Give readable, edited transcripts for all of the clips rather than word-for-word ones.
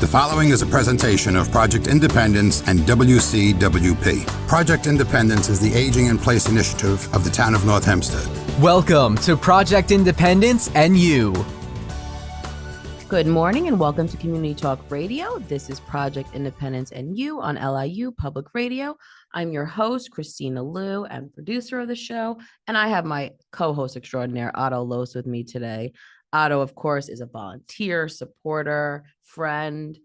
The following is a presentation of Project Independence and WCWP. Project Independence is the Aging in Place initiative of the town of North Hempstead. Welcome to Project Independence and You. Good morning and welcome to Community Talk Radio. This is Project Independence and You on LIU Public Radio. I'm your host, Kristina Liu, and producer of the show. And I have my co-host extraordinaire, Otto Los, with me today. Otto, of course, is a volunteer, supporter, friend,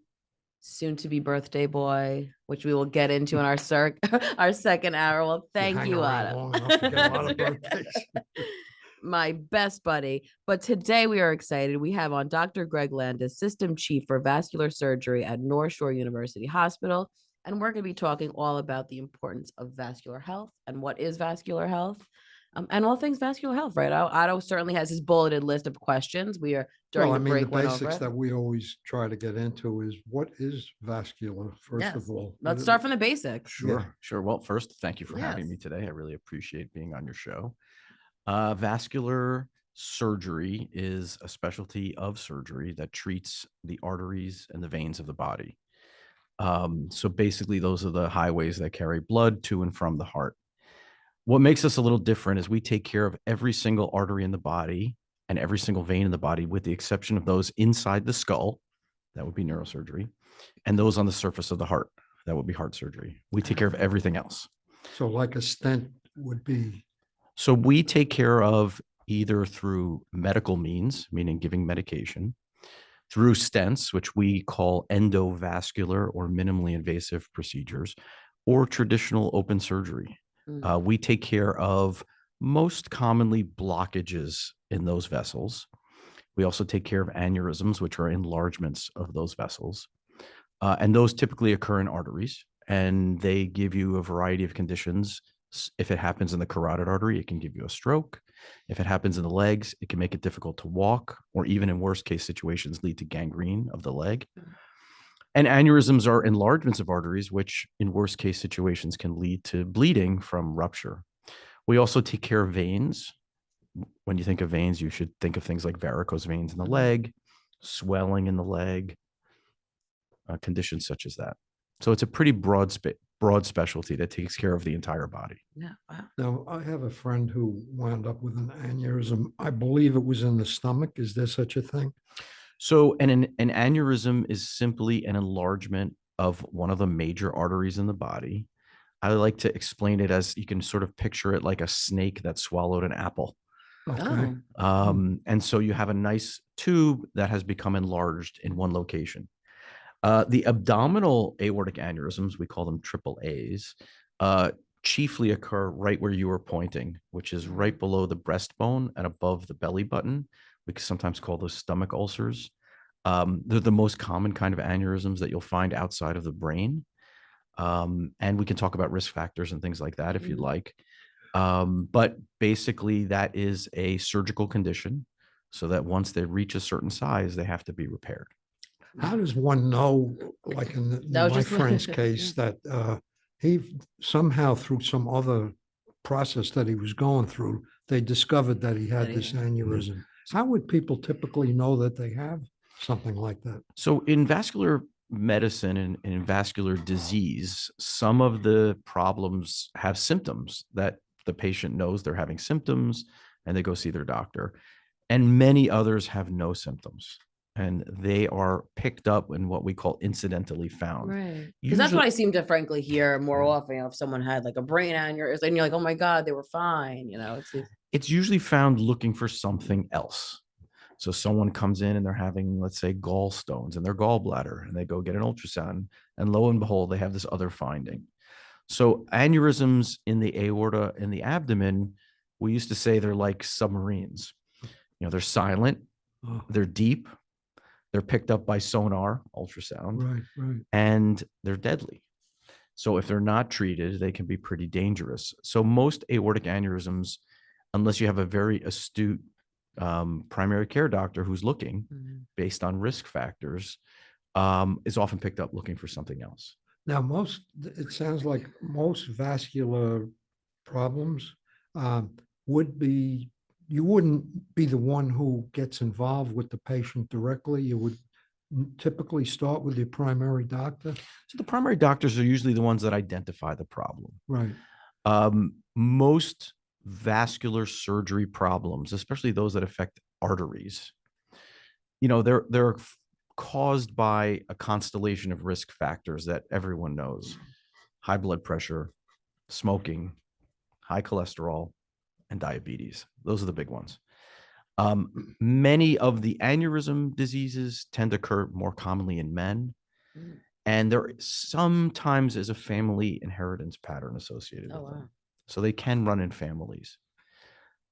soon-to-be birthday boy, which we will get into in our second hour. Well, thank you, Otto. Long enough to get a lot of birthdays. My best buddy. But today we are excited. We have on Dr. Gregg Landis, System Chief for Vascular Surgery at North Shore University Hospital. And we're going to be talking all about the importance of vascular health and what is vascular health. And all things vascular health, right? Otto certainly has his bulleted list of questions. We are during the break. The basics that we always try to get into is what is vascular, first of all. Let's start from the basics. Sure. Well, first, thank you for having me today. I really appreciate being on your show. Vascular surgery is a specialty of surgery that treats the arteries and the veins of the body. So basically, those are the highways that carry blood to and from the heart. What makes us a little different is we take care of every single artery in the body and every single vein in the body, with the exception of those inside the skull, that would be neurosurgery, and those on the surface of the heart, that would be heart surgery. We take care of everything else. So like a stent would be? So we take care of either through medical means, meaning giving medication, through stents, which we call endovascular or minimally invasive procedures, or traditional open surgery. We take care of most commonly blockages in those vessels. We also take care of aneurysms, which are enlargements of those vessels. And those typically occur in arteries, and they give you a variety of conditions. If it happens in the carotid artery, it can give you a stroke. If it happens in the legs, it can make it difficult to walk, or even in worst case situations, lead to gangrene of the leg. And aneurysms are enlargements of arteries, which in worst case situations can lead to bleeding from rupture. We also take care of veins. When you think of veins, you should think of things like varicose veins in the leg, swelling in the leg, conditions such as that. So it's a pretty broad specialty that takes care of the entire body. Yeah. Wow. Now, I have a friend who wound up with an aneurysm. I believe it was in the stomach. Is there such a thing? So an aneurysm is simply an enlargement of one of the major arteries in the body. I like to explain it as you can sort of picture it like a snake that swallowed an apple. Okay. And so you have a nice tube that has become enlarged in one location. The abdominal aortic aneurysms, we call them AAAs, chiefly occur right where you were pointing, which is right below the breastbone and above the belly button. We can sometimes call those stomach ulcers. They're the most common kind of aneurysms that you'll find outside of the brain. And we can talk about risk factors and things like that if you'd like. But basically, that is a surgical condition, so that once they reach a certain size, they have to be repaired. How does one know, like in my friend's case, that he somehow through some other process that he was going through, they discovered that he had this aneurysm? How would people typically know that they have something like that? So in vascular medicine and in vascular disease, some of the problems have symptoms that the patient knows they're having symptoms and they go see their doctor. And many others have no symptoms, and they are picked up in what we call incidentally found. Right. Because that's what I seem to frankly hear more often. If someone had like a brain aneurysm and you're like, oh my God, they were fine. It's usually found looking for something else. So someone comes in and they're having, let's say, gallstones in their gallbladder, and they go get an ultrasound, and lo and behold, they have this other finding. So aneurysms in the aorta and the abdomen, we used to say they're like submarines. They're silent, they're deep, they're picked up by sonar, ultrasound, Right. And they're deadly. So if they're not treated, they can be pretty dangerous. So most aortic aneurysms, unless you have a very astute primary care doctor who's looking based on risk factors, is often picked up looking for something else. Now, it sounds like most vascular problems would be, you wouldn't be the one who gets involved with the patient directly. You would typically start with your primary doctor? So the primary doctors are usually the ones that identify the problem. Right. Most vascular surgery problems, especially those that affect arteries, they're caused by a constellation of risk factors that everyone knows: high blood pressure, smoking, high cholesterol, and diabetes. Those are the big ones. Many of the aneurysm diseases tend to occur more commonly in men, and there sometimes is a family inheritance pattern associated with them. So they can run in families.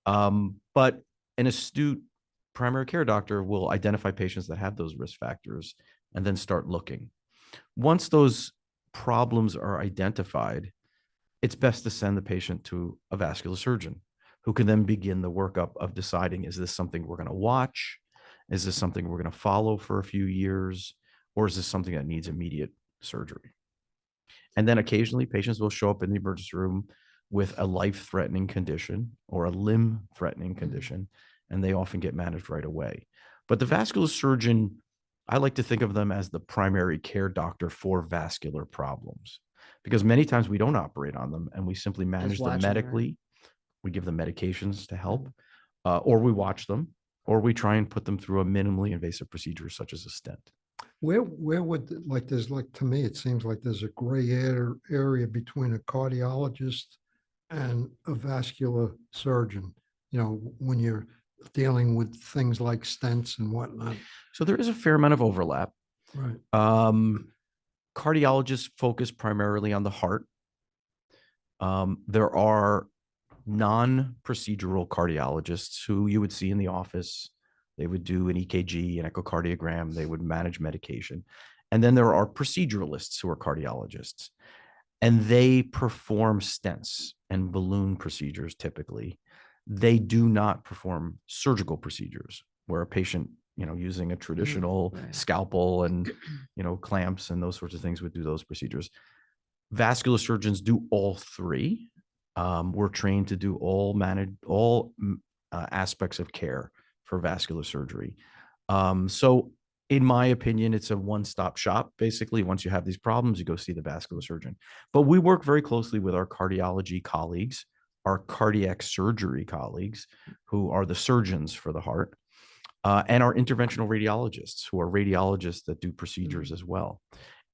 But an astute primary care doctor will identify patients that have those risk factors and then start looking. Once those problems are identified, it's best to send the patient to a vascular surgeon who can then begin the workup of deciding, is this something we're going to watch? Is this something we're going to follow for a few years? Or is this something that needs immediate surgery? And then occasionally patients will show up in the emergency room with a life-threatening condition or a limb-threatening condition, and they often get managed right away. But the vascular surgeon, I like to think of them as the primary care doctor for vascular problems, because many times we don't operate on them and we simply manage them medically. We give them medications to help, or we watch them, or we try and put them through a minimally invasive procedure such as a stent. Where would, to me, it seems like there's a gray area between a cardiologist and a vascular surgeon, when you're dealing with things like stents and whatnot. So there is a fair amount of overlap. Right. Cardiologists focus primarily on the heart. There are non-procedural cardiologists who you would see in the office. They would do an EKG, an echocardiogram. They would manage medication. And then there are proceduralists who are cardiologists, and they perform stents and balloon procedures typically. They do not perform surgical procedures where a patient, using a traditional scalpel and, clamps and those sorts of things would do those procedures. Vascular surgeons do all three. We're trained to do all aspects of care for vascular surgery. So in my opinion, it's a one-stop shop. Basically, once you have these problems, you go see the vascular surgeon. But we work very closely with our cardiology colleagues, our cardiac surgery colleagues, who are the surgeons for the heart, and our interventional radiologists, who are radiologists that do procedures as well.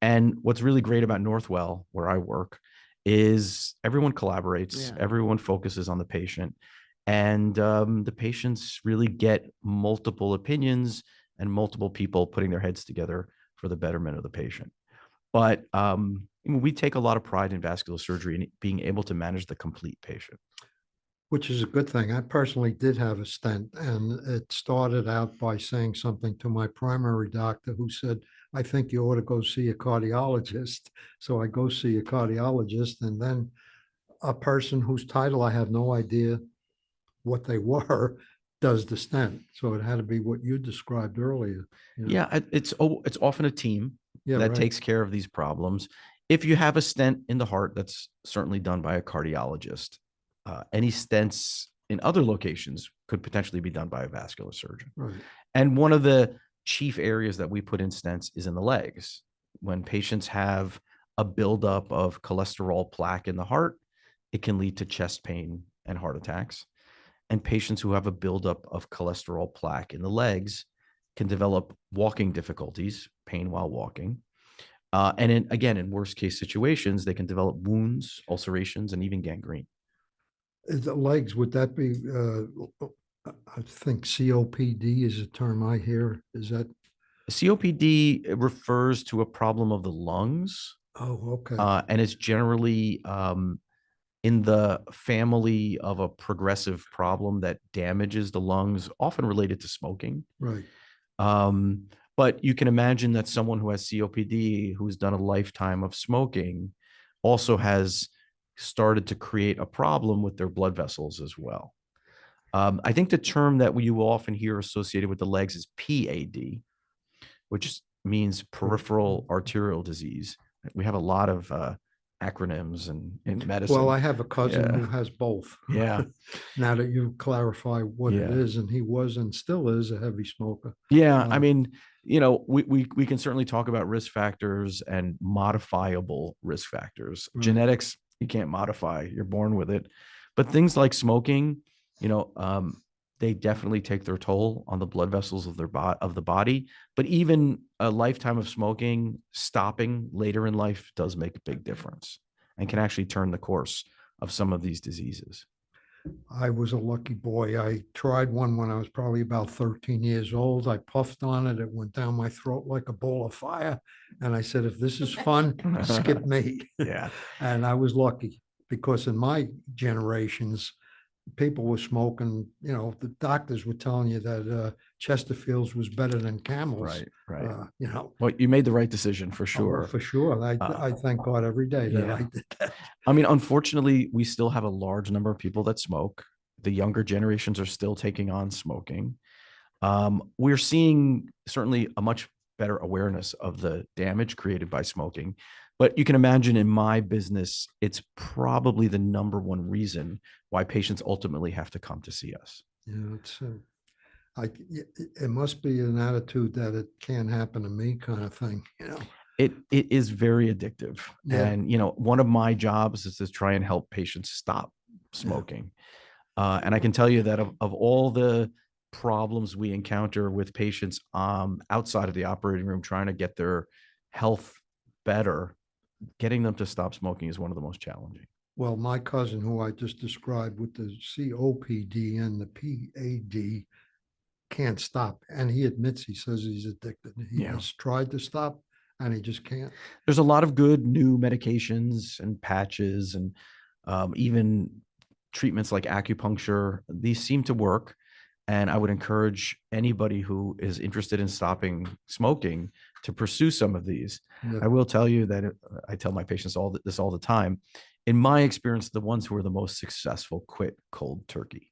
And what's really great about Northwell, where I work, is everyone collaborates, everyone focuses on the patient, and the patients really get multiple opinions and multiple people putting their heads together for the betterment of the patient. But we take a lot of pride in vascular surgery and being able to manage the complete patient. Which is a good thing. I personally did have a stent, and it started out by saying something to my primary doctor, who said, I think you ought to go see a cardiologist. So I go see a cardiologist, and then a person whose title I have no idea what they were does the stent. So it had to be what you described earlier. Yeah, it's often a team that takes care of these problems. If you have a stent in the heart, that's certainly done by a cardiologist. Any stents in other locations could potentially be done by a vascular surgeon. Right. And one of the chief areas that we put in stents is in the legs. When patients have a buildup of cholesterol plaque in the heart, it can lead to chest pain and heart attacks. And patients who have a buildup of cholesterol plaque in the legs can develop walking difficulties, pain while walking. And in worst case situations, they can develop wounds, ulcerations, and even gangrene. The legs, would that be, I think COPD is a term I hear. Is that? COPD refers to a problem of the lungs. Oh, okay. And it's generally in the family of a progressive problem that damages the lungs, often related to smoking. Right. But you can imagine that someone who has COPD, who's done a lifetime of smoking, also has started to create a problem with their blood vessels as well. I think the term that you will often hear associated with the legs is PAD, which means peripheral arterial disease. We have a lot of acronyms in medicine. Well, I have a cousin Yeah. who has both. Yeah. Now that you clarify what it Yeah. is, and he was and still is a heavy smoker. Yeah. I mean, we can certainly talk about risk factors and modifiable risk factors. Right. Genetics, you can't modify, you're born with it. But things like smoking, they definitely take their toll on the blood vessels of the body. But even a lifetime of smoking, stopping later in life does make a big difference and can actually turn the course of some of these diseases. I was a lucky boy. I tried one when I was probably about 13 years old. I puffed on it. It went down my throat like a ball of fire. And I said, if this is fun, skip me. Yeah. And I was lucky because in my generations, people were smoking, the doctors were telling you that Chesterfield's was better than Camels. Right. Well, you made the right decision for sure. For sure. I thank God every day that I did that. I mean, unfortunately, we still have a large number of people that smoke. The younger generations are still taking on smoking. We're seeing certainly a much better awareness of the damage created by smoking. But you can imagine in my business, it's probably the number one reason why patients ultimately have to come to see us. Yeah, it must be an attitude that it can't happen to me kind of thing, It is very addictive. Yeah. And, one of my jobs is to try and help patients stop smoking. And I can tell you that of all the problems we encounter with patients outside of the operating room trying to get their health better, getting them to stop smoking is one of the most challenging. Well, my cousin, who I just described with the COPD and the PAD, can't stop. And he admits, he says he's addicted. He has tried to stop and he just can't. There's a lot of good new medications and patches and even treatments like acupuncture. These seem to work. And I would encourage anybody who is interested in stopping smoking to pursue some of these. Yeah. I will tell you that I tell my patients all the time. In my experience, the ones who are the most successful quit cold turkey.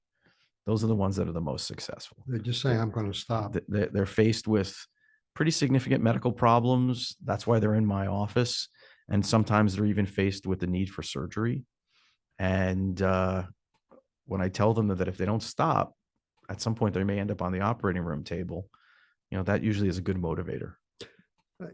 Those are the ones that are the most successful. They just say, I'm going to stop. They're faced with pretty significant medical problems. That's why they're in my office. And sometimes they're even faced with the need for surgery. And when I tell them that if they don't stop, at some point they may end up on the operating room table, that usually is a good motivator. As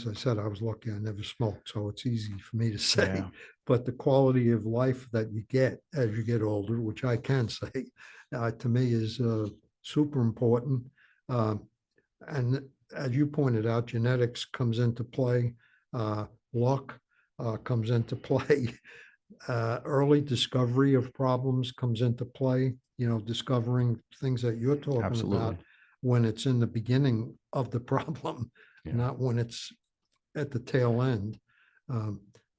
I said, I was lucky I never smoked, so it's easy for me to say. Yeah. But the quality of life that you get as you get older, which I can say, to me is super important. And as you pointed out, genetics comes into play, luck comes into play, early discovery of problems comes into play, discovering things that you're talking Absolutely. about when it's in the beginning of the problem, Yeah. not when it's at the tail end.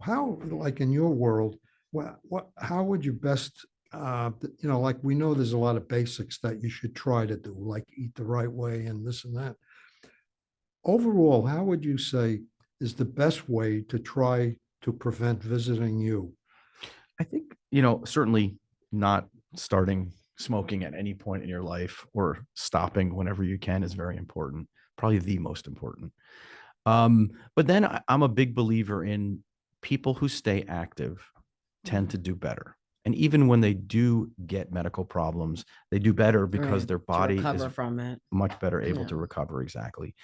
How, like in your world, how would you best, like we know there's a lot of basics that you should try to do, like eat the right way and this and that. Overall, how would you say is the best way to try to prevent visiting you? I think, certainly not starting smoking at any point in your life or stopping whenever you can is very important, probably the most important. But then I'm a big believer in people who stay active tend to do better. And even when they do get medical problems, they do better because their body is from it. much better able to recover. Exactly.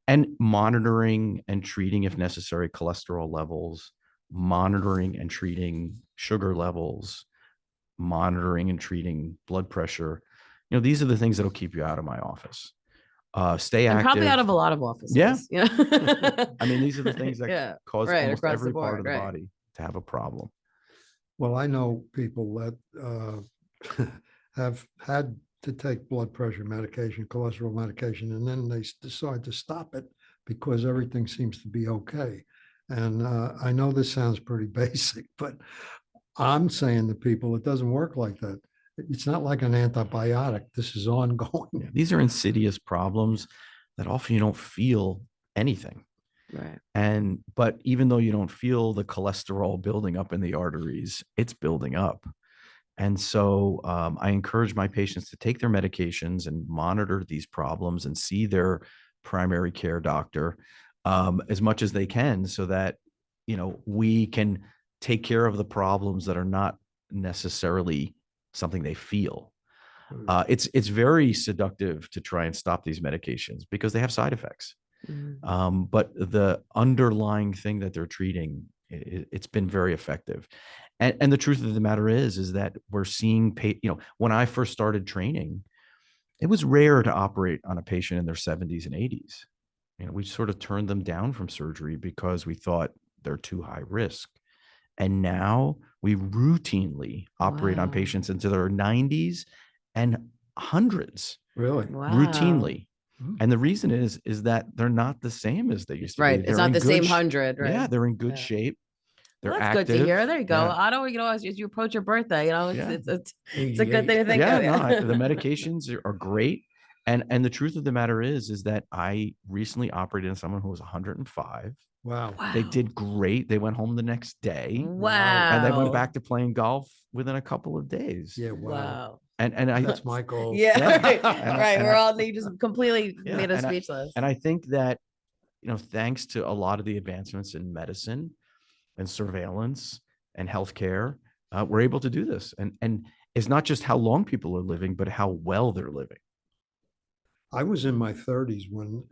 And monitoring and treating, if necessary, cholesterol levels, monitoring and treating sugar levels, monitoring and treating blood pressure. These are the things that'll keep you out of my office. Stay active. Probably out of a lot of offices. Yeah. Yeah. I mean, these are the things that cause almost every part of the body to have a problem. Well, I know people that have had to take blood pressure medication, cholesterol medication, and then they decide to stop it because everything seems to be okay. And I know this sounds pretty basic, but I'm saying to people, it doesn't work like that. It's not like an antibiotic. This is ongoing. Yeah, these are insidious problems that often you don't feel anything. Right. But even though you don't feel the cholesterol building up in the arteries, it's building up. And so I encourage my patients to take their medications and monitor these problems and see their primary care doctor. as much as they can, so that, we can take care of the problems that are not necessarily something they feel. It's very seductive to try and stop these medications because they have side effects. But the underlying thing that they're treating, it's been very effective. And the truth of the matter is that we're seeing, when I first started training, it was rare to operate on a patient in their 70s and 80s. We sort of turned them down from surgery because we thought they're too high risk. And now we routinely operate on patients into their 90s and hundreds. Really? Wow. Routinely. And the reason is that they're not the same as they used to Right. be. It's not the same 100, right? Yeah, they're in good shape. They're That's active. good to hear. There you go. Yeah. Otto, as you approach your birthday, it's a good thing to think Yeah, of. the medications are great. And the truth of the matter is that I recently operated on someone who was 105. Wow. They did great. They went home the next day. Wow. And they went back to playing golf within a couple of days. Yeah. Wow. And That's my goal. Yeah. Right. And We're all, you just completely made us speechless. And I think that, thanks to a lot of the advancements in medicine and surveillance and healthcare, we're able to do this. And it's not just how long people are living, but how well they're living. I was in my 30s when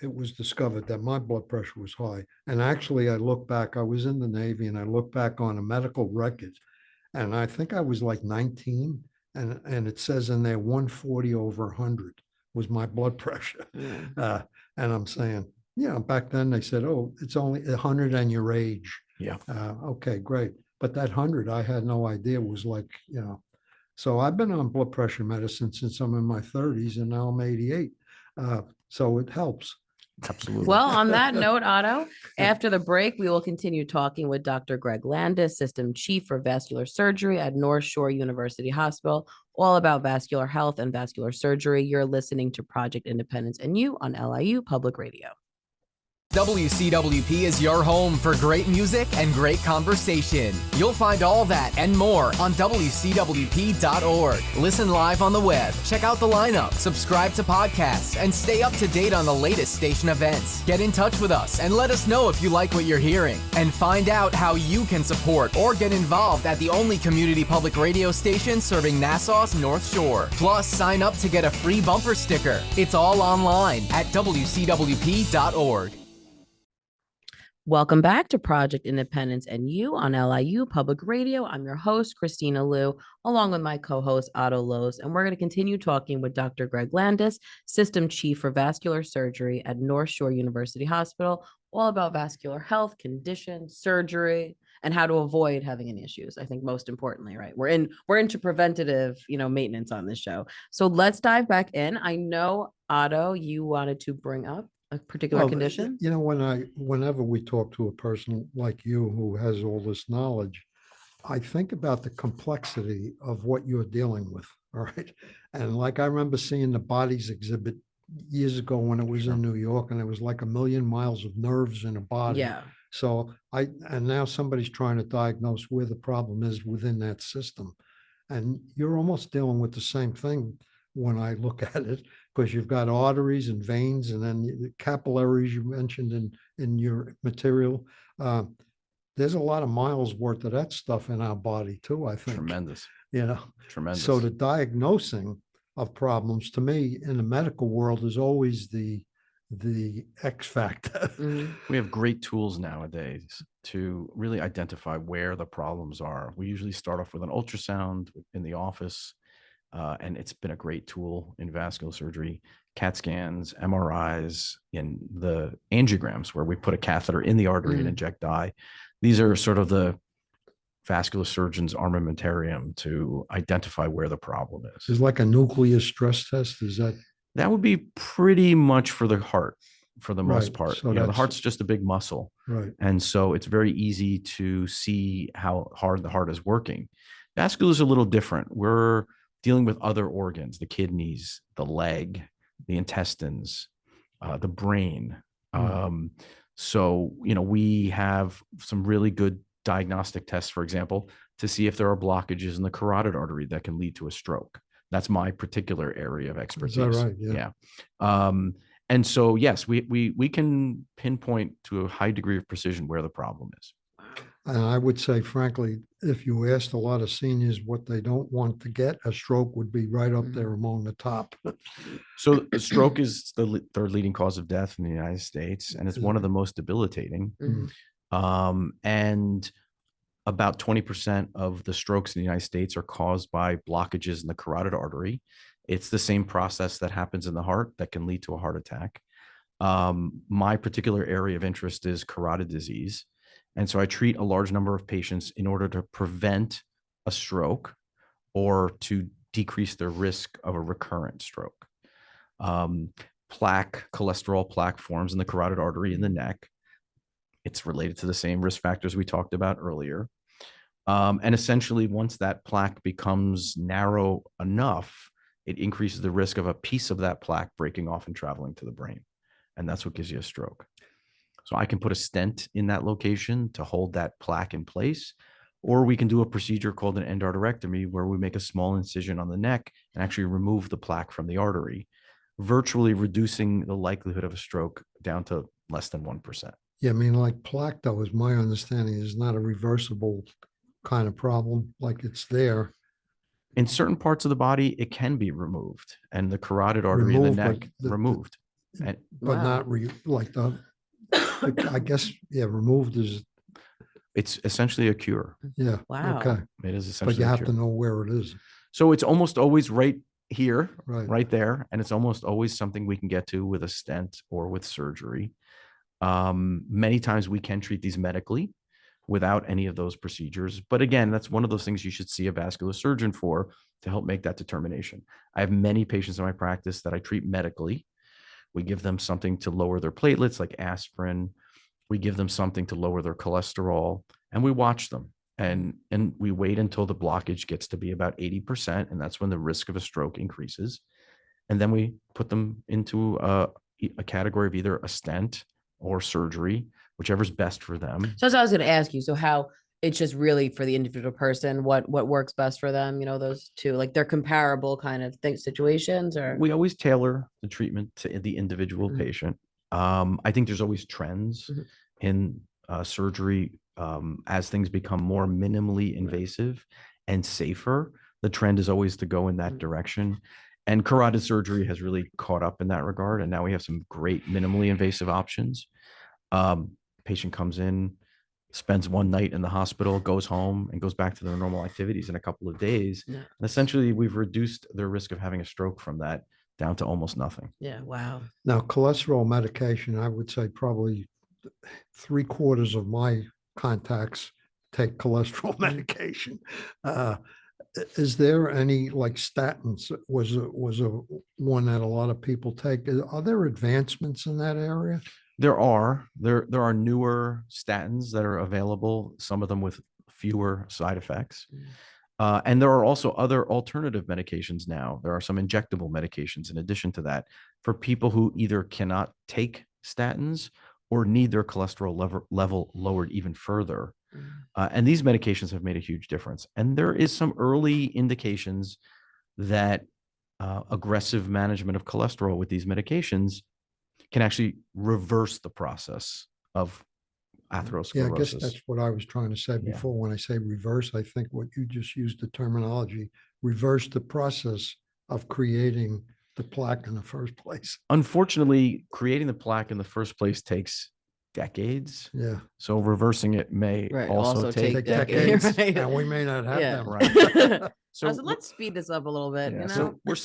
it was discovered that my blood pressure was high. And actually, I look back, I was in the Navy, and I look back on a medical record, and I think I was like 19, and it says in there 140/100 was my blood pressure. And I'm saying, back then they said, oh, it's only 100 and your age. Yeah. Okay, great. But that 100, I had no idea was like, So I've been on blood pressure medicine since I'm in my 30s, and now I'm 88. So it helps. Absolutely. Well, on that note, Otto, after the break, we will continue talking with Dr. Gregg Landis, System Chief for Vascular Surgery at North Shore University Hospital, all about vascular health and vascular surgery. You're listening to Project Independence and You on LIU Public Radio. WCWP is your home for great music and great conversation. You'll find all that and more on WCWP.org. Listen live on the web, check out the lineup, subscribe to podcasts, and stay up to date on the latest station events. Get in touch with us and let us know if you like what you're hearing. And find out how you can support or get involved at the only community public radio station serving Nassau's North Shore. Plus, sign up to get a free bumper sticker. It's all online at WCWP.org. Welcome back to Project Independence and You on LIU Public Radio. I'm your host, Kristina Liu, along with my co-host, Otto Lowe's, and we're going to continue talking with Dr. Gregg Landis, System Chief for Vascular Surgery at North Shore University Hospital, all about vascular health, conditions, surgery, and how to avoid having any issues. I think most importantly, right? We're into preventative, maintenance on this show. So let's dive back in. I know, Otto, you wanted to bring up a particular condition? Whenever we talk to a person like you who has all this knowledge, I think about the complexity of what you're dealing with. All right. And like I remember seeing the bodies exhibit years ago when it was in New York, and it was like 1,000,000 miles of nerves in a body. Yeah. So and now somebody's trying to diagnose where the problem is within that system. And you're almost dealing with the same thing when I look at it, because you've got arteries and veins, and then the capillaries you mentioned in your material. There's a lot of miles worth of that stuff in our body too, I think. Tremendous. Tremendous. So the diagnosing of problems, to me, in the medical world, is always the X factor. We have great tools nowadays to really identify where the problems are. We usually start off with an ultrasound in the office. And it's been a great tool in vascular surgery, CAT scans, MRIs, and the angiograms where we put a catheter in the artery and inject dye. These are sort of the vascular surgeon's armamentarium to identify where the problem is. It's like a nuclear stress test. That would be pretty much for the heart for the most part. So the heart's just a big muscle. Right. And so it's very easy to see how hard the heart is working. Vascular is a little different. We're dealing with other organs, the kidneys, the leg, the intestines, the brain. So, we have some really good diagnostic tests, for example, to see if there are blockages in the carotid artery that can lead to a stroke. That's my particular area of expertise. Is that right? Yeah. And so, yes, we can pinpoint to a high degree of precision where the problem is. And I would say, frankly, if you asked a lot of seniors what they don't want to get, a stroke would be right up there among the top. So stroke is the third leading cause of death in the United States, and it's one of the most debilitating. And about 20% of the strokes in the United States are caused by blockages in the carotid artery. It's the same process that happens in the heart that can lead to a heart attack. My particular area of interest is carotid disease. And so I treat a large number of patients in order to prevent a stroke or to decrease the risk of a recurrent stroke. Cholesterol plaque forms in the carotid artery in the neck. It's related to the same risk factors we talked about earlier. And essentially, once that plaque becomes narrow enough, it increases the risk of a piece of that plaque breaking off and traveling to the brain. And that's what gives you a stroke. So I can put a stent in that location to hold that plaque in place, or we can do a procedure called an endarterectomy where we make a small incision on the neck and actually remove the plaque from the artery, virtually reducing the likelihood of a stroke down to less than 1%. Yeah, I mean, like plaque, though, is my understanding, is not a reversible kind of problem. Like it's there. In certain parts of the body, it can be removed, and the carotid artery in the neck removed. But not like the, I guess, yeah, removed is. It's essentially a cure. Yeah. Wow. Okay. It is essentially But you a have cure. to know where it is. So it's almost always right here, Right there. And it's almost always something we can get to with a stent or with surgery. Many times we can treat these medically without any of those procedures. But again, that's one of those things you should see a vascular surgeon for to help make that determination. I have many patients in my practice that I treat medically. We give them something to lower their platelets like aspirin. We give them something to lower their cholesterol, and we watch them. And we wait until the blockage gets to be about 80%, and that's when the risk of a stroke increases. And then we put them into a category of either a stent or surgery, whichever's best for them. So that's what I was going to ask you. So how it's just really for the individual person, what works best for them, those two, like they're comparable kind of situations, or? We always tailor the treatment to the individual patient. I think there's always trends in surgery as things become more minimally invasive and safer. The trend is always to go in that direction. And carotid surgery has really caught up in that regard. And now we have some great minimally invasive options. Patient comes in, spends one night in the hospital, goes home, and goes back to their normal activities in a couple of days. Yeah. And essentially, we've reduced their risk of having a stroke from that down to almost nothing. Yeah, wow. Now, cholesterol medication, I would say probably 3/4 of my contacts take cholesterol medication. Is there any, like statins was a one that a lot of people take? Are there advancements in that area? There are newer statins that are available, some of them with fewer side effects. And there are also other alternative medications now. There are some injectable medications in addition to that for people who either cannot take statins or need their cholesterol level lowered even further. And these medications have made a huge difference. And there is some early indications that aggressive management of cholesterol with these medications can actually reverse the process of atherosclerosis. Yeah, I guess that's what I was trying to say before. Yeah. When I say reverse, I think what you just used the terminology, reverse the process of creating the plaque in the first place. Unfortunately, creating the plaque in the first place takes decades. Yeah. So reversing it may also take decades. Right. And we may not have them. Right. So let's speed this up a little bit. Yeah, so we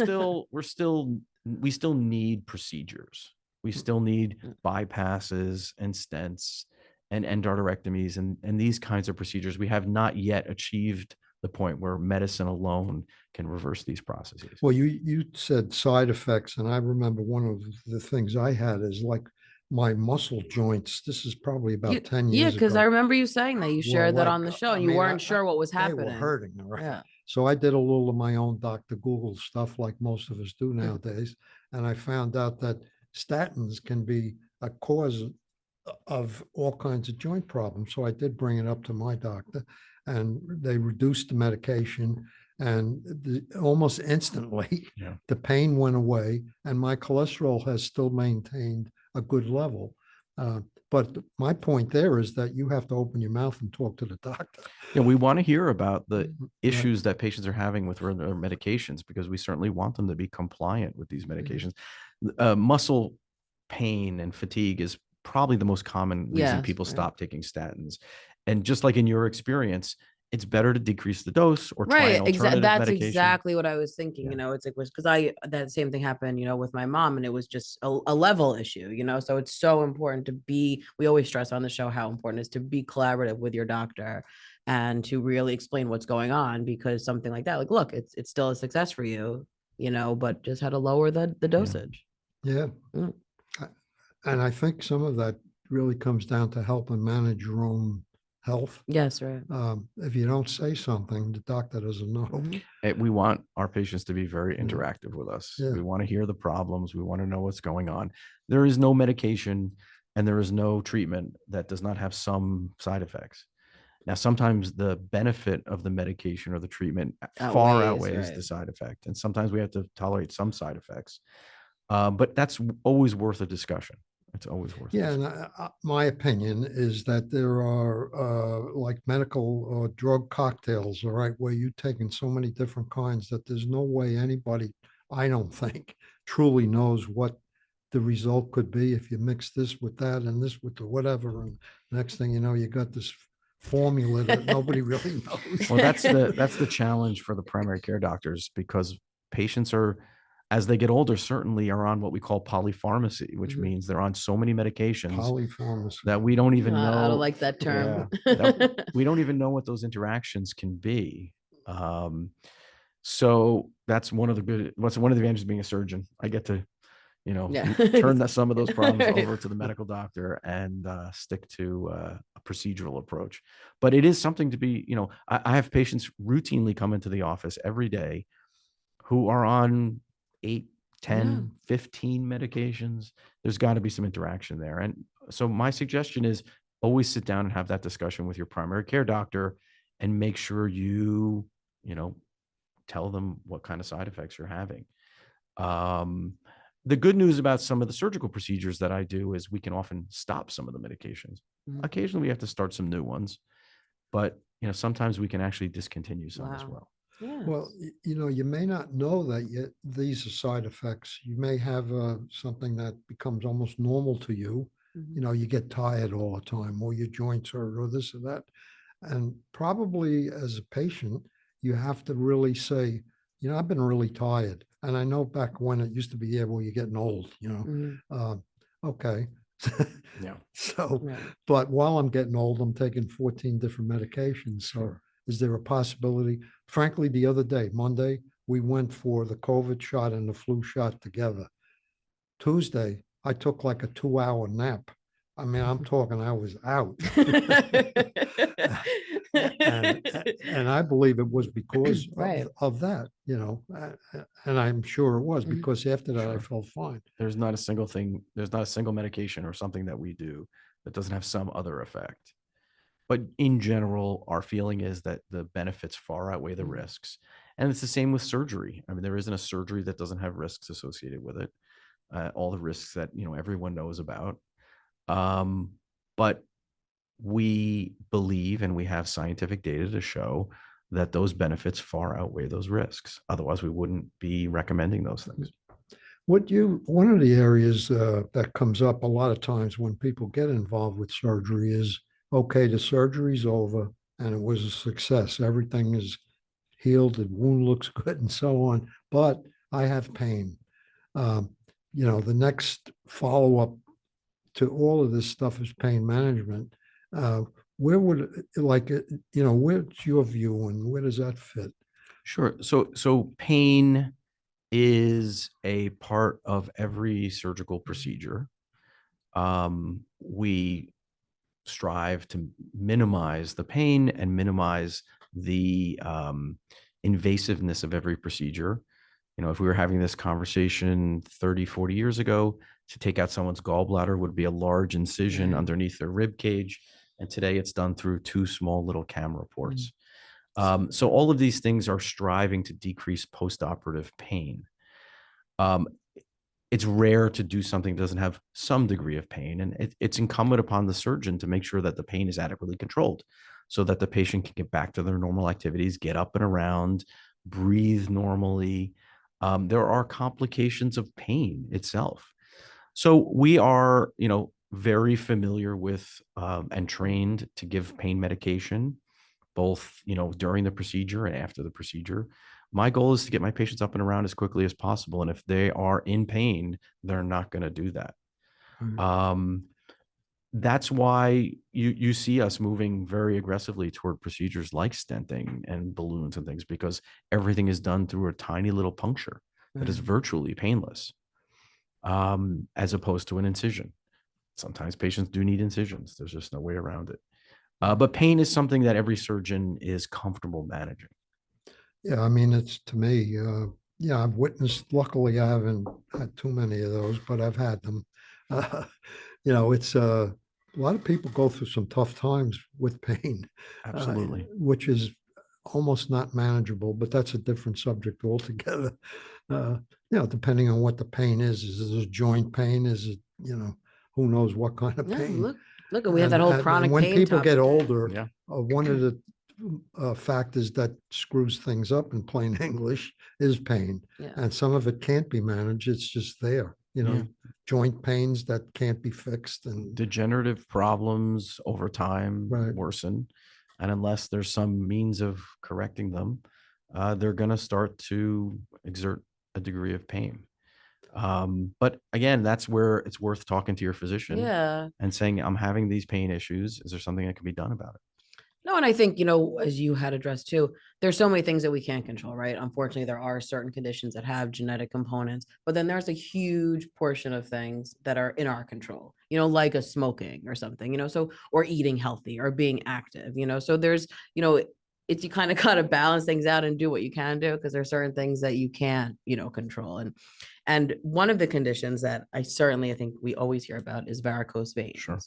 still need procedures. We still need bypasses and stents and endarterectomies and these kinds of procedures. We have not yet achieved the point where medicine alone can reverse these processes. Well, you said side effects, and I remember one of the things I had is like my muscle joints. This is probably about 10 years ago. Yeah, because I remember you saying that. You shared that on the show, and you weren't sure what was happening. They were hurting, right? Yeah. So I did a little of my own Dr. Google stuff like most of us do nowadays, and I found out that statins can be a cause of all kinds of joint problems. So I did bring it up to my doctor, and they reduced the medication. And almost instantly, the pain went away, and my cholesterol has still maintained a good level. But my point there is that you have to open your mouth and talk to the doctor. Yeah, we want to hear about the issues that patients are having with their medications, because we certainly want them to be compliant with these medications. Muscle pain and fatigue is probably the most common reason people stop taking statins. And just like in your experience, it's better to decrease the dose or try an alternative That's medication. exactly what I was thinking. You know, it's like, because that same thing happened, you know, with my mom, and it was just a level issue, you know. So it's so important to be, we always stress on the show how important it is to be collaborative with your doctor and to really explain what's going on, because something like that, like, look, it's still a success for you, you know, but just had to lower the dosage. Yeah. And I think some of that really comes down to helping manage your own health. Yes, right. If you don't say something, the doctor doesn't know. We want our patients to be very interactive with us. We want to hear the problems. We want to know what's going on. There is no medication and there is no treatment that does not have some side effects. Now, sometimes the benefit of the medication or the treatment far outweighs the side effect. And sometimes we have to tolerate some side effects. But that's always worth a discussion. It's always worth it. Yeah, and my opinion is that there are like medical or drug cocktails, all right, where you're taking so many different kinds that there's no way anybody, I don't think, truly knows what the result could be if you mix this with that and this with the whatever, and next thing you know, you got this formula that nobody really knows. Well, that's the challenge for the primary care doctors, because patients are, as they get older, certainly are on what we call polypharmacy, which means they're on so many medications that we don't even know. I don't like that term. We don't even know what those interactions can be. So that's one of the advantages of being a surgeon. I get to, turn some of those problems over to the medical doctor and stick to a procedural approach. But it is something to be, I have patients routinely come into the office every day who are on 8, 10, 15 medications. There's got to be some interaction there. And so my suggestion is always sit down and have that discussion with your primary care doctor and make sure you tell them what kind of side effects you're having. The good news about some of the surgical procedures that I do is we can often stop some of the medications. Occasionally we have to start some new ones, but sometimes we can actually discontinue some as well. Yes. Well, you may not know that yet these are side effects. You may have something that becomes almost normal to you. You get tired all the time, or your joints hurt, or this or that. And probably as a patient, you have to really say, I've been really tired. And I know back when it used to be, well, you're getting old, okay. So, but while I'm getting old, I'm taking 14 different medications. So is there a possibility? Frankly, the other day, Monday, we went for the COVID shot and the flu shot together. Tuesday, I took like a 2-hour nap. I mean, I'm talking, I was out. and I believe it was because of that, and I'm sure it was because after that I felt fine. There's not a single medication or something that we do that doesn't have some other effect. But in general, our feeling is that the benefits far outweigh the risks. And it's the same with surgery. I mean, there isn't a surgery that doesn't have risks associated with it. All the risks that, everyone knows about. But we believe, and we have scientific data to show that those benefits far outweigh those risks. Otherwise, we wouldn't be recommending those things. One of the areas that comes up a lot of times when people get involved with surgery is, okay, the surgery's over and it was a success. Everything is healed, the wound looks good and so on, but I have pain. The next follow-up to all of this stuff is pain management. Where would where's your view and where does that fit? Sure. So pain is a part of every surgical procedure. We strive to minimize the pain and minimize the invasiveness of every procedure. If we were having this conversation 30, 40 years ago, to take out someone's gallbladder would be a large incision underneath their rib cage. And today it's done through 2 small little camera ports. So all of these things are striving to decrease postoperative pain. It's rare to do something that doesn't have some degree of pain, and it's incumbent upon the surgeon to make sure that the pain is adequately controlled so that the patient can get back to their normal activities, get up and around, breathe normally. There are complications of pain itself. So we are, very familiar with and trained to give pain medication, both, during the procedure and after the procedure. My goal is to get my patients up and around as quickly as possible. And if they are in pain, they're not going to do that. That's why you see us moving very aggressively toward procedures like stenting and balloons and things, because everything is done through a tiny little puncture that is virtually painless, as opposed to an incision. Sometimes patients do need incisions. There's just no way around it. But pain is something that every surgeon is comfortable managing. Yeah, I mean, it's to me, I've witnessed, luckily I haven't had too many of those, but I've had them. It's a lot of people go through some tough times with pain. Absolutely. Which is almost not manageable, but that's a different subject altogether. Depending on what the pain is it a joint pain? Is it, who knows what kind of pain? Look, we have that whole chronic and when pain people topic. get older, one of the factors that screws things up in plain English is pain. And some of it can't be managed. It's just there, joint pains that can't be fixed, and degenerative problems over time worsen. And unless there's some means of correcting them, they're going to start to exert a degree of pain. But again, that's where it's worth talking to your physician and saying, I'm having these pain issues. Is there something that can be done about it? No, and I think, as you had addressed too, there's so many things that we can't control, right? Unfortunately, there are certain conditions that have genetic components, but then there's a huge portion of things that are in our control, like a smoking or something, or eating healthy or being active, so there's, it's, you kind of got to balance things out and do what you can do, because there are certain things that you can't, control. And one of the conditions that I think we always hear about is varicose veins. Sure.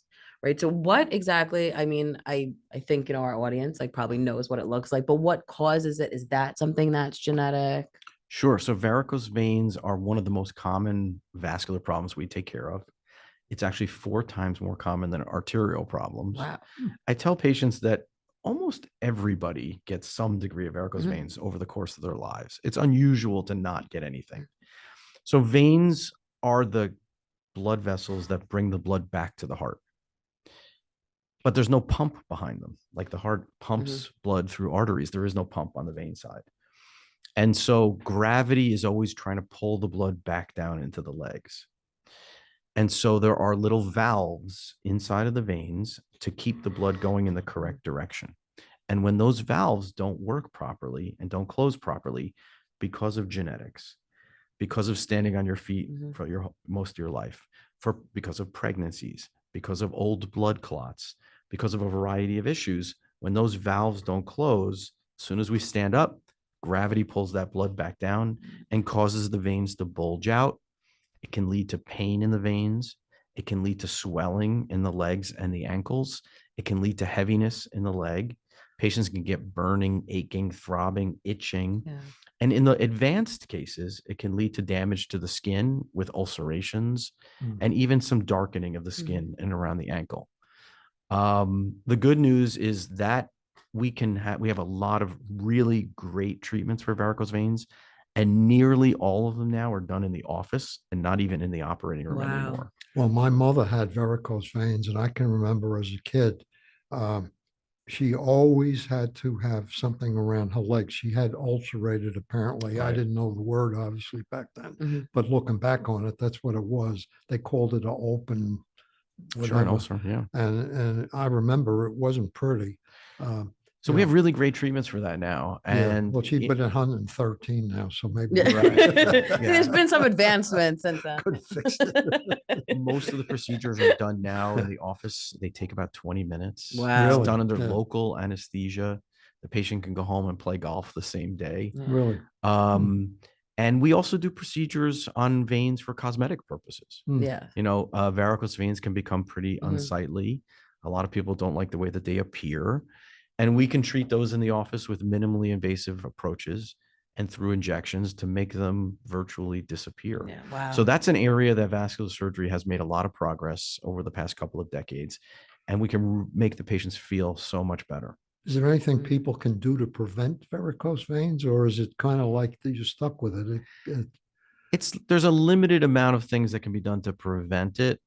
Right. So what exactly, I think, our audience probably knows what it looks like, but what causes it? Is that something that's genetic? Sure. So varicose veins are one of the most common vascular problems we take care of. It's actually 4 times more common than arterial problems. Wow. I tell patients that almost everybody gets some degree of varicose veins over the course of their lives. It's unusual to not get anything. So veins are the blood vessels that bring the blood back to the heart. But there's no pump behind them. Like the heart pumps blood through arteries. There is no pump on the vein side. And so gravity is always trying to pull the blood back down into the legs. And so there are little valves inside of the veins to keep the blood going in the correct direction. And when those valves don't work properly and don't close properly because of genetics, because of standing on your feet for most of your life, because of pregnancies, because of old blood clots, because of a variety of issues, when those valves don't close, as soon as we stand up, gravity pulls that blood back down and causes the veins to bulge out. It can lead to pain in the veins. It can lead to swelling in the legs and the ankles. It can lead to heaviness in the leg. Patients can get burning, aching, throbbing, itching. Yeah. And in the advanced cases, it can lead to damage to the skin with ulcerations and even some darkening of the skin and around the ankle. The good news is that we have a lot of really great treatments for varicose veins, and nearly all of them now are done in the office and not even in the operating room anymore. Well, my mother had varicose veins, and I can remember as a kid, she always had to have something around her legs. She had ulcerated, apparently. Right. I didn't know the word, obviously, back then. But looking back on it, that's what it was. They called it an open whatever. Sure, an ulcer, yeah. And I remember it wasn't pretty. So we have really great treatments for that now. And well, she's been at 113 now, so maybe there's been some advancements since then. Could fix it. Most of the procedures are done now in the office. They take about 20 minutes. Wow. It's done under local anesthesia. The patient can go home and play golf the same day. Really? And we also do procedures on veins for cosmetic purposes. Yeah. Varicose veins can become pretty unsightly. A lot of people don't like the way that they appear. And we can treat those in the office with minimally invasive approaches and through injections to make them virtually disappear. Yeah, wow. So that's an area that vascular surgery has made a lot of progress over the past couple of decades, and we can make the patients feel so much better. Is there anything people can do to prevent varicose veins, or is it kind of like you're stuck with it? There's a limited amount of things that can be done to prevent it.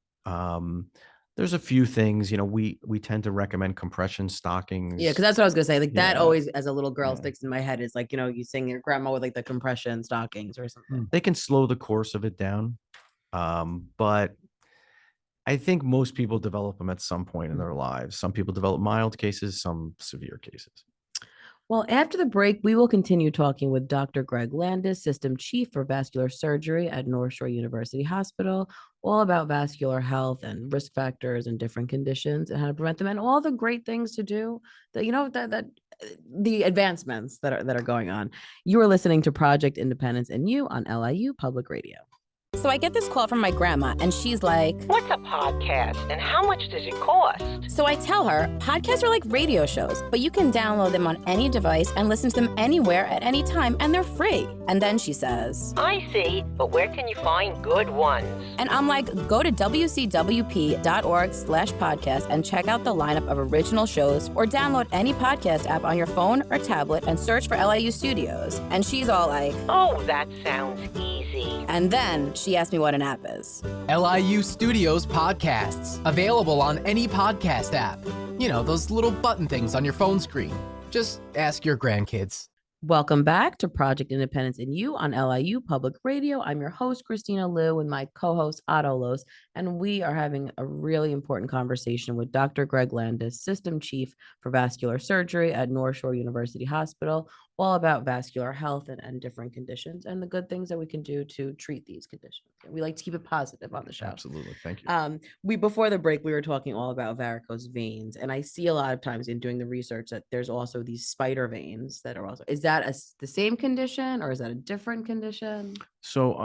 There's a few things, we tend to recommend compression stockings. Yeah, because that's what I was gonna say. Like that Yeah. always, as a little girl, Yeah. sticks in my head. Is like, you seeing your grandma with like the compression stockings or something. They can slow the course of it down. But I think most people develop them at some point in their lives. Some people develop mild cases, some severe cases. Well, after the break, we will continue talking with Dr. Gregg Landis, System Chief for Vascular Surgery at North Shore University Hospital, all about vascular health and risk factors and different conditions and how to prevent them, and all the great things to do that the advancements that are going on. You are listening to Project Independence and You on LIU Public Radio. So I get this call from my grandma, and she's like, "What's a podcast and how much does it cost?" So I tell her, podcasts are like radio shows, but you can download them on any device and listen to them anywhere at any time, and they're free. And then she says, "I see, but where can you find good ones?" And I'm like, go to wcwp.org/podcast and check out the lineup of original shows, or download any podcast app on your phone or tablet and search for LIU Studios. And she's all like, "Oh, that sounds easy." And then she asked me what an app is. LIU Studios podcasts, available on any podcast app. Those little button things on your phone screen. Just ask your grandkids. Welcome back to Project Independence and You on LIU Public Radio. I'm your host, Kristina Liu, with my co-host, Otto, and we are having a really important conversation with Dr. Gregg Landis, System Chief for Vascular Surgery at North Shore University Hospital, all about vascular health and different conditions and the good things that we can do to treat these conditions. We like to keep it positive on the show. Absolutely. Thank you. Before the break, we were talking all about varicose veins, and I see a lot of times in doing the research that there's also these spider veins that are also, is that the same condition or is that a different condition? So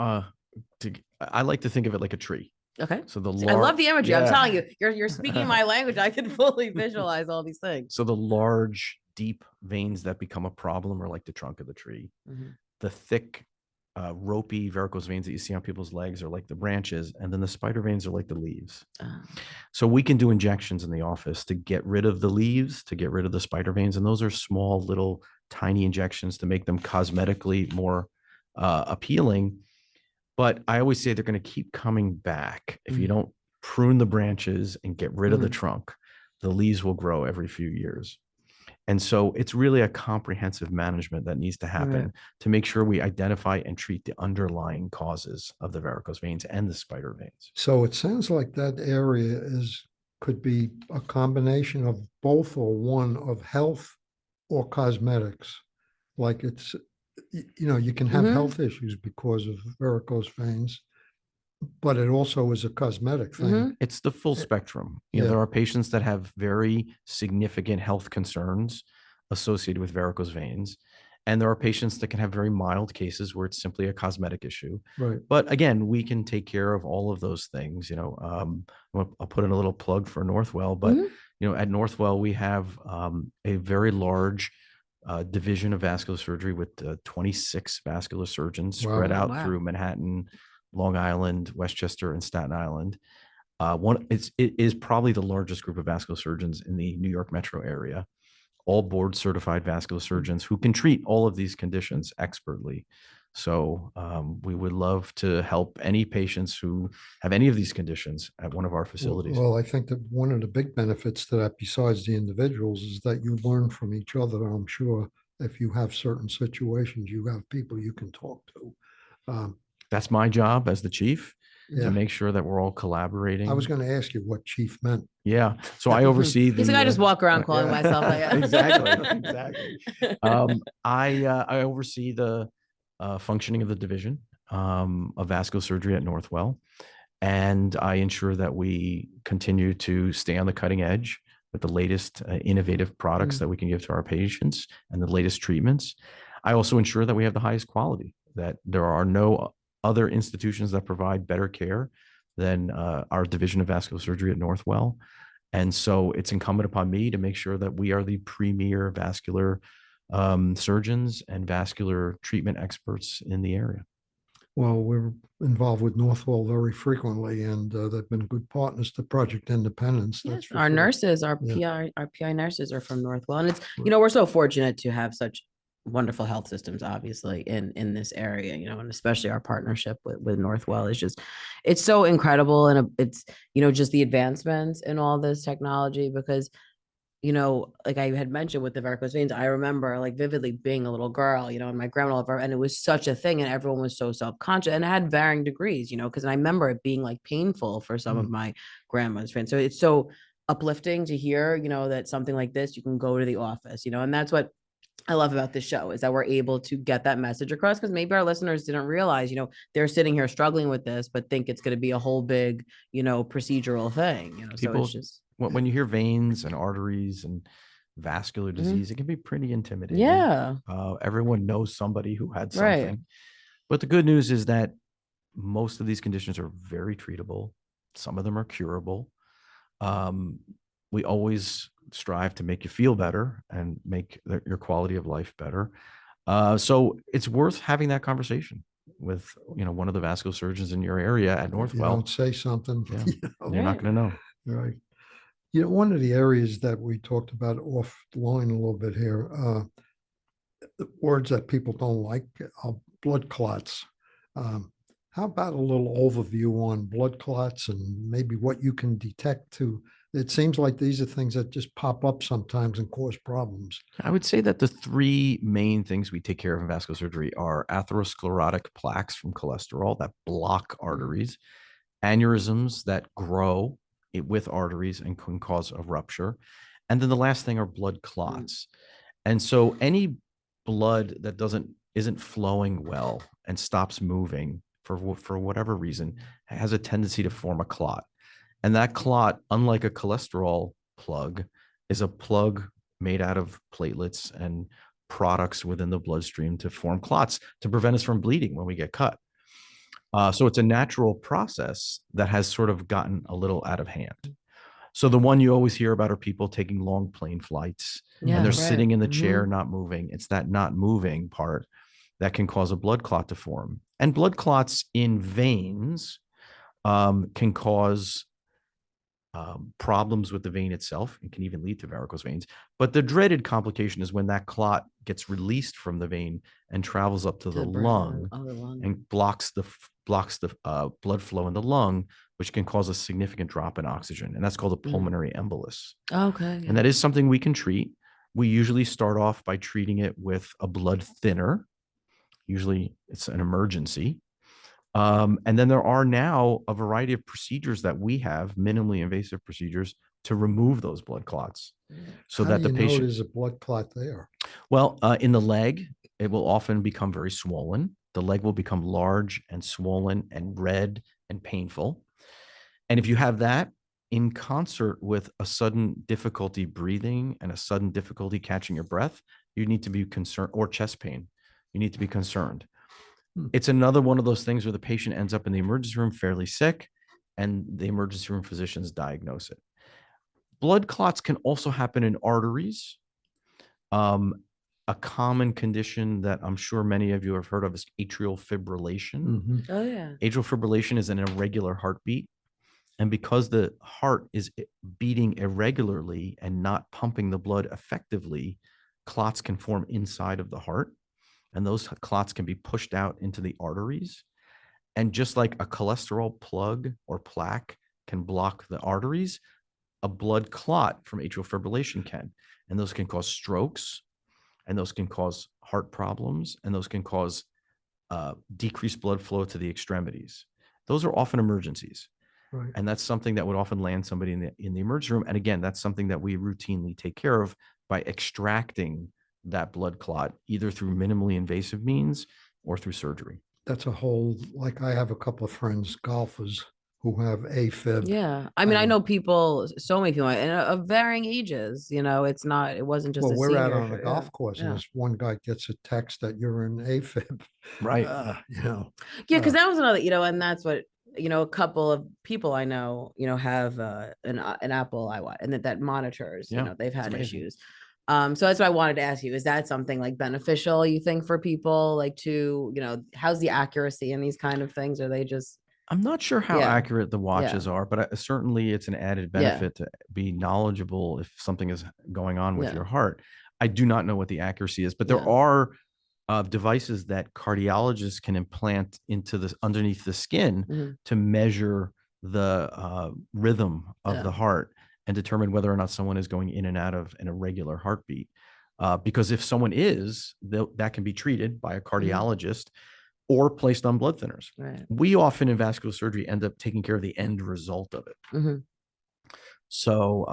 I like to think of it like a tree. Okay. So I love the imagery. I'm Yeah. telling you, you're speaking my language. I can fully visualize all these things. So the large, deep veins that become a problem are like the trunk of the tree. Mm-hmm. The thick, ropey varicose veins that you see on people's legs are like the branches, and then the spider veins are like the leaves. So we can do injections in the office to get rid of the leaves, to get rid of the spider veins, and those are small, little, tiny injections to make them cosmetically more appealing. But I always say they're going to keep coming back if you don't prune the branches and get rid of the trunk. The leaves will grow every few years. And so it's really a comprehensive management that needs to happen to make sure we identify and treat the underlying causes of the varicose veins and the spider veins. So it sounds like that area could be a combination of both, or one of health or cosmetics. Like it's, you can have health issues because of varicose veins, but it also is a cosmetic thing. It's the full spectrum. There are patients that have very significant health concerns associated with varicose veins. And there are patients that can have very mild cases where it's simply a cosmetic issue. Right. But again, we can take care of all of those things. I'll put in a little plug for Northwell, but at Northwell, we have a very large division of vascular surgery with 26 vascular surgeons spread out through Manhattan, Long Island, Westchester, and Staten Island. It is probably the largest group of vascular surgeons in the New York metro area, all board certified vascular surgeons who can treat all of these conditions expertly. So we would love to help any patients who have any of these conditions at one of our facilities. Well, I think that one of the big benefits to that, besides the individuals, is that you learn from each other. I'm sure if you have certain situations, you have people you can talk to. That's my job as the chief, to make sure that we're all collaborating. I was going to ask you what chief meant. Yeah. So I oversee the. He's like, I just walk around calling myself. Exactly. I oversee the functioning of the division of vascular surgery at Northwell. And I ensure that we continue to stay on the cutting edge with the latest innovative products that we can give to our patients and the latest treatments. I also ensure that we have the highest quality, that there are no other institutions that provide better care than our division of vascular surgery at Northwell. And so it's incumbent upon me to make sure that we are the premier vascular surgeons and vascular treatment experts in the area. Well, we're involved with Northwell very frequently, and they've been good partners to Project Independence. Yes, For our sure. nurses, our Yeah. PI nurses are from Northwell, and it's we're so fortunate to have such wonderful health systems, obviously in this area, and especially our partnership with Northwell is just, it's so incredible, and it's just the advancements in all this technology because. Like I had mentioned with the varicose veins, I remember like vividly being a little girl, and my grandmother, and it was such a thing, and everyone was so self-conscious, and it had varying degrees, because I remember it being like painful for some of my grandma's friends. So it's so uplifting to hear, that something like this, you can go to the office, and that's what I love about this show is that we're able to get that message across because maybe our listeners didn't realize, they're sitting here struggling with this, but think it's going to be a whole big, procedural thing, People, so it's just. When you hear veins and arteries and vascular disease, it can be pretty intimidating. Yeah. Everyone knows somebody who had something. Right. But the good news is that most of these conditions are very treatable. Some of them are curable. We always strive to make you feel better and make your quality of life better. So it's worth having that conversation with, one of the vascular surgeons in your area at Northwell. You don't say something. Yeah. You're not going to know. Right. One of the areas that we talked about off the line a little bit here, the words that people don't like are blood clots. How about a little overview on blood clots and maybe what you can detect it seems like these are things that just pop up sometimes and cause problems. I would say that the three main things we take care of in vascular surgery are atherosclerotic plaques from cholesterol that block arteries, aneurysms that grow with arteries and can cause a rupture. And then the last thing are blood clots. And so any blood that isn't flowing well and stops moving for whatever reason has a tendency to form a clot. And that clot, unlike a cholesterol plug, is a plug made out of platelets and products within the bloodstream to form clots to prevent us from bleeding when we get cut. So it's a natural process that has sort of gotten a little out of hand. So the one you always hear about are people taking long plane flights and they're sitting in the chair, not moving. It's that not moving part that can cause a blood clot to form. And blood clots in veins can cause problems with the vein itself and can even lead to varicose veins. But the dreaded complication is when that clot gets released from the vein and travels up to the lung and blocks the blood flow in the lung, which can cause a significant drop in oxygen. And that's called a pulmonary embolus. Okay. And that is something we can treat. We usually start off by treating it with a blood thinner. Usually it's an emergency. And then there are now a variety of procedures that we have, minimally invasive procedures, to remove those blood clots. So that the patient there's a blood clot there. Well, in the leg, it will often become very swollen. The leg will become large and swollen and red and painful. And if you have that in concert with a sudden difficulty breathing and a sudden difficulty catching your breath, you need to be concerned, or chest pain, you need to be concerned. It's another one of those things where the patient ends up in the emergency room fairly sick and the emergency room physicians diagnose it. Blood clots can also happen in arteries. A common condition that I'm sure many of you have heard of is atrial fibrillation. Oh, yeah. Atrial fibrillation is an irregular heartbeat. And because the heart is beating irregularly and not pumping the blood effectively, clots can form inside of the heart. And those clots can be pushed out into the arteries. And just like a cholesterol plug or plaque can block the arteries, a blood clot from atrial fibrillation can. And those can cause strokes, and those can cause heart problems, and those can cause decreased blood flow to the extremities. Those are often emergencies. Right. And that's something that would often land somebody in the emergency room. And again, that's something that we routinely take care of by extracting that blood clot, either through minimally invasive means or through surgery. That's a whole, like I have a couple of friends, golfers, who have AFib. Yeah. I mean, I know people, so many people, and of varying ages, it wasn't just well, a we're senior. out on a golf course and this one guy gets a text that you're in AFib. Right. Yeah, because that was another, and that's what a couple of people I know, have an Apple iWatch and that monitors, they've had issues. So that's why I wanted to ask you, is that something like beneficial, you think, for people, like to, how's the accuracy in these kind of things? Are they just, I'm not sure how accurate the watches are, but certainly it's an added benefit to be knowledgeable if something is going on with your heart. I do not know what the accuracy is, but there are devices that cardiologists can implant into this underneath the skin to measure the rhythm of the heart and determine whether or not someone is going in and out of an irregular heartbeat. Because if someone is, that can be treated by a cardiologist or placed on blood thinners. Right. We often in vascular surgery end up taking care of the end result of it. So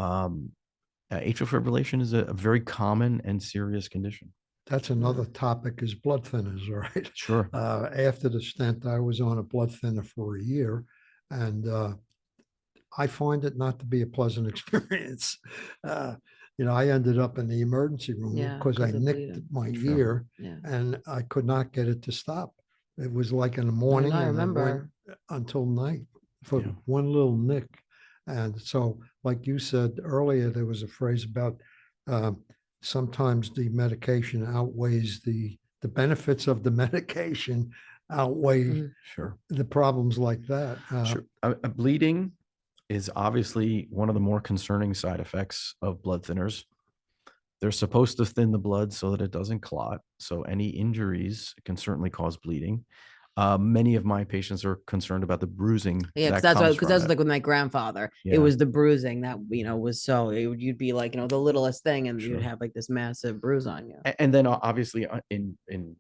atrial fibrillation is a very common and serious condition. That's another topic, is blood thinners, right? Sure. After the stent, I was on a blood thinner for a year, and I find it not to be a pleasant experience. I ended up in the emergency room because I nicked my ear and I could not get it to stop. It was like in the morning I and I remember. went until night for one little nick. And so, like you said earlier, there was a phrase about sometimes the medication outweighs the benefits of the medication outweigh the problems like that. Sure. Bleeding is obviously one of the more concerning side effects of blood thinners. They're supposed to thin the blood so that it doesn't clot. So any injuries can certainly cause bleeding. Many of my patients are concerned about the bruising. Yeah, because that's like with my grandfather. It was the bruising that was you'd be like the littlest thing, and you'd have like this massive bruise on you. And then obviously in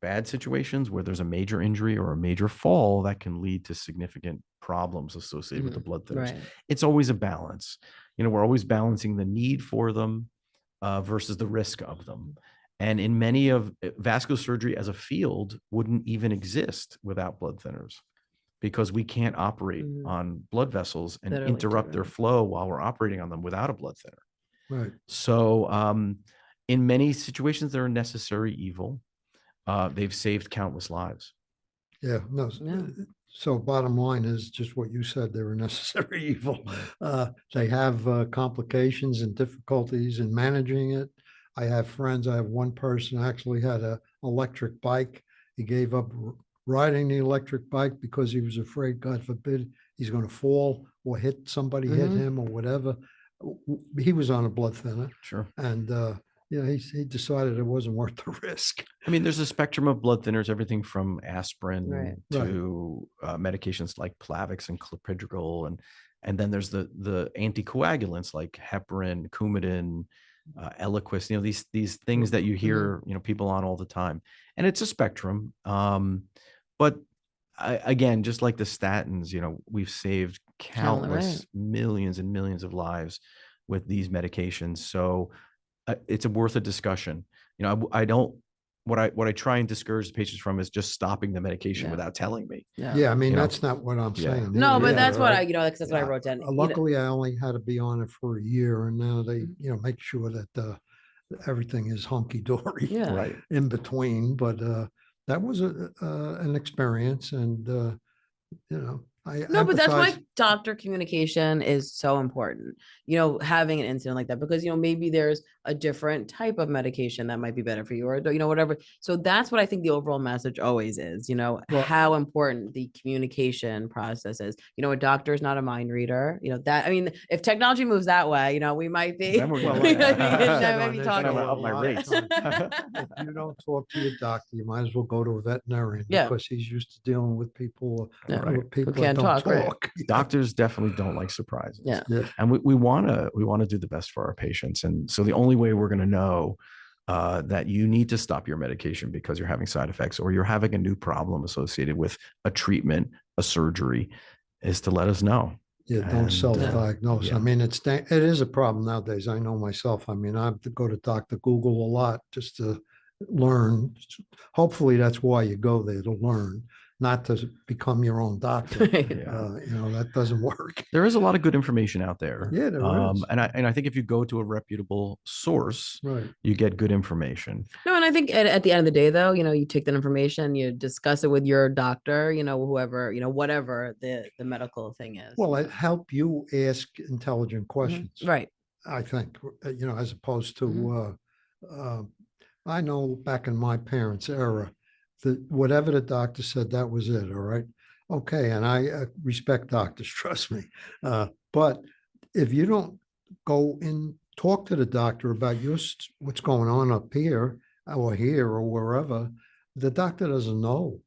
bad situations where there's a major injury or a major fall, that can lead to significant problems associated with the blood thinners. Right. It's always a balance. We're always balancing the need for them versus the risk of them. And in many of vascular surgery as a field wouldn't even exist without blood thinners, because we can't operate on blood vessels and interrupt their flow while we're operating on them without a blood thinner. Right. So in many situations, they're a necessary evil. They've saved countless lives. Yeah, no. So bottom line is just what you said, they're a necessary evil. They have complications and difficulties in managing it. I have friends, I have one person actually had an electric bike. He gave up riding the electric bike because he was afraid, God forbid, he's going to fall or hit somebody, hit him or whatever. He was on a blood thinner. Sure. And he decided it wasn't worth the risk. I mean, there's a spectrum of blood thinners, everything from aspirin to medications like Plavix and clopidogrel, and then there's the anticoagulants like heparin, Coumadin, Eliquis. These things that you hear people on all the time, and it's a spectrum. But again, just like the statins, we've saved countless millions and millions of lives with these medications. So it's worth a discussion. What I try and discourage patients from is just stopping the medication without telling me. Yeah, I mean, that's not what I'm saying. No, but that's what that's what I wrote down. Luckily, I only had to be on it for a year, and now they, make sure that everything is hunky dory in between. But that was an experience, and but that's why doctor communication is so important, having an incident like that, because, maybe there's a different type of medication that might be better for you, or, whatever. So that's what I think the overall message always is, how important the communication process is. A doctor is not a mind reader, that, I mean, if technology moves that way, we might be, might be talking about my rates. If you don't talk to your doctor, you might as well go to a veterinarian because he's used to dealing with people, who can't talk. Doctors definitely don't like surprises. And we want to do the best for our patients. And so the only way we're going to know that you need to stop your medication because you're having side effects or you're having a new problem associated with a treatment, a surgery, is to let us know. Don't self-diagnose. I mean, it is a problem nowadays. I know myself. I mean, I have to go to Dr. Google a lot just to learn. Hopefully that's why you go there, to learn. not to become your own doctor. That doesn't work. There is a lot of good information out there. Yeah, there is. And I think if you go to a reputable source, Right. you get good information. No, and I think at the end of the day, though, you take that information, you discuss it with your doctor, whoever, whatever the medical thing is. Well, it help you ask intelligent questions. Right. I think, as opposed to, I know back in my parents' era, that whatever the doctor said, that was it. All right. Okay. And I respect doctors, trust me. But if you don't go and talk to the doctor about what's going on up here or wherever, the doctor doesn't know.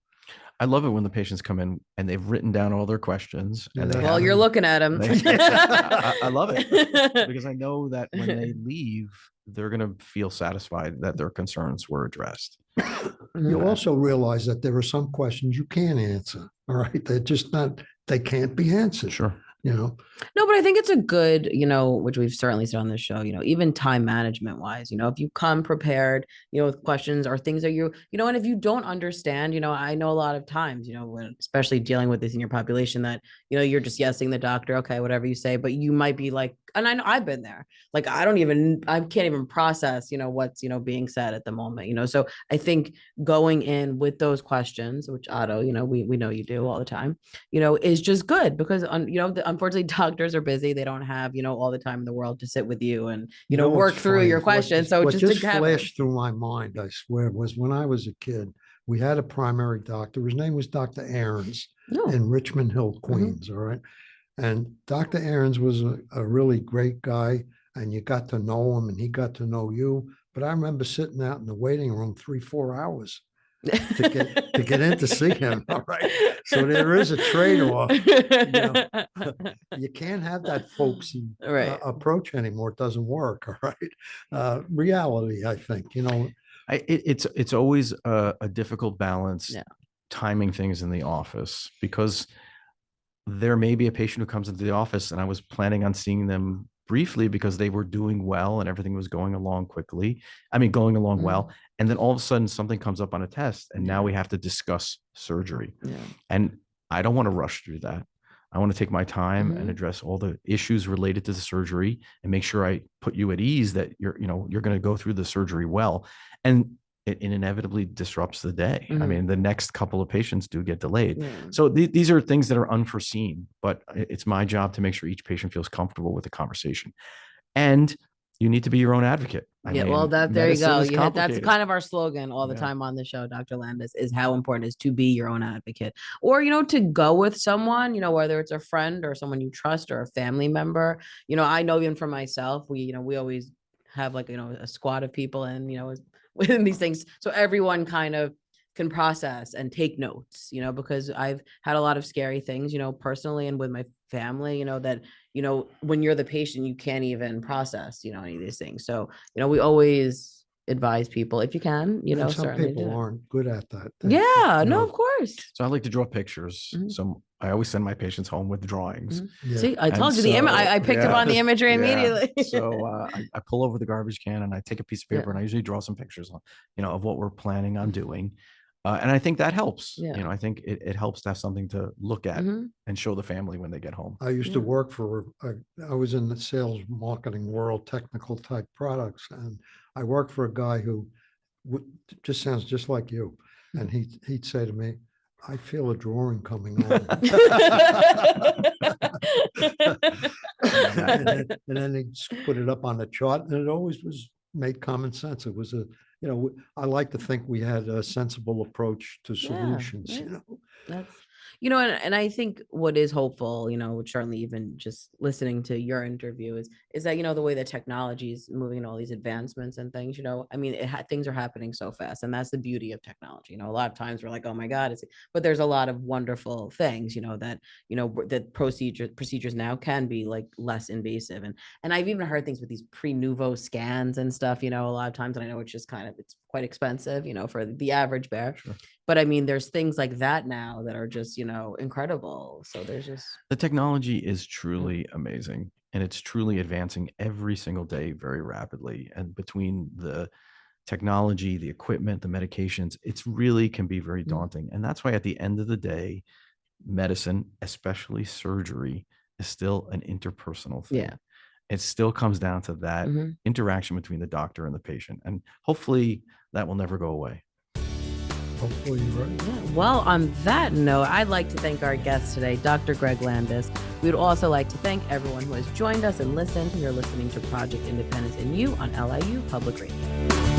I love it when the patients come in and they've written down all their questions. And well, you're looking at them. I love it because I know that when they leave, they're going to feel satisfied that their concerns were addressed. You also realize that there are some questions you can't answer. All right. They're just they can't be answered. Sure. No, but I think it's a good, which we've certainly said on this show, even time management wise, if you come prepared, with questions or things that and if you don't understand, I know a lot of times, when especially dealing with the senior population that, you're just yesing the doctor, okay, whatever you say, but you might be like, and I know I've been there, like, I can't even process, what's, being said at the moment, so I think going in with those questions, which Otto, we know you do all the time, is just good because, unfortunately, doctors are busy. They don't have, all the time in the world to sit with you and, work through your questions. So what just flashed through my mind, I swear, was when I was a kid, we had a primary doctor. His name was Dr. Aarons in Richmond Hill, Queens. All right. And Dr. Aarons was a really great guy, and you got to know him and he got to know you. But I remember sitting out in the waiting room 3-4 hours to get in to see him. All right. So there is a trade-off. You can't have that folksy approach anymore. It doesn't work. All right. Reality, I think, it's always a difficult balance timing things in the office, because there may be a patient who comes into the office and I was planning on seeing them briefly because they were doing well and everything was going along well. And then all of a sudden something comes up on a test and now we have to discuss surgery. And I don't want to rush through that. I want to take my time and address all the issues related to the surgery and make sure I put you at ease that you're going to go through the surgery well. And it inevitably disrupts the day. I mean, the next couple of patients do get delayed. So these are things that are unforeseen, but it's my job to make sure each patient feels comfortable with the conversation. And you need to be your own advocate. There you go. That's kind of our slogan all the time on the show, Dr. Landis, is how important it is to be your own advocate, or, to go with someone, whether it's a friend or someone you trust or a family member. I know even for myself, we always have like, a squad of people and, within these things. So everyone kind of can process and take notes, because I've had a lot of scary things, personally and with my family, that, when you're the patient, you can't even process, any of these things. So, we always advise people if you can, and some people aren't good at that. Of course. So I like to draw pictures. So I always send my patients home with drawings. See, I told you the image. I picked up on the imagery immediately. So I pull over the garbage can and I take a piece of paper and I usually draw some pictures, of what we're planning on doing. And I think that helps. I think it helps to have something to look at and show the family when they get home. I used to work I was in the sales marketing world, technical type products. And I worked for a guy who just sounds just like you. And he'd say to me, I feel a drawing coming on. and then he'd put it up on the chart, and it always made common sense. It was I like to think we had a sensible approach to solutions. That's and I think what is hopeful, which certainly even just listening to your interview is that, the way that technology is moving and all these advancements and things, I mean, things are happening so fast, and that's the beauty of technology. A lot of times we're like, oh my God, but there's a lot of wonderful things, that, that procedures now can be like less invasive. And I've even heard things with these pre-nouveau scans and stuff, a lot of times, and I know it's just it's quite expensive, for the average bear. Sure. But I mean, there's things like that now that are just, incredible. So there's just. The technology is truly amazing, and it's truly advancing every single day very rapidly. And between the technology, the equipment, the medications, it's really can be very daunting. And that's why at the end of the day, medicine, especially surgery, is still an interpersonal thing. Yeah. It still comes down to that interaction between the doctor and the patient. And hopefully that will never go away. Hopefully you're right. Yeah. Well, on that note, I'd like to thank our guest today, Dr. Gregg Landis. We would also like to thank everyone who has joined us and listened. You're listening to Project Independence and You on LIU Public Radio.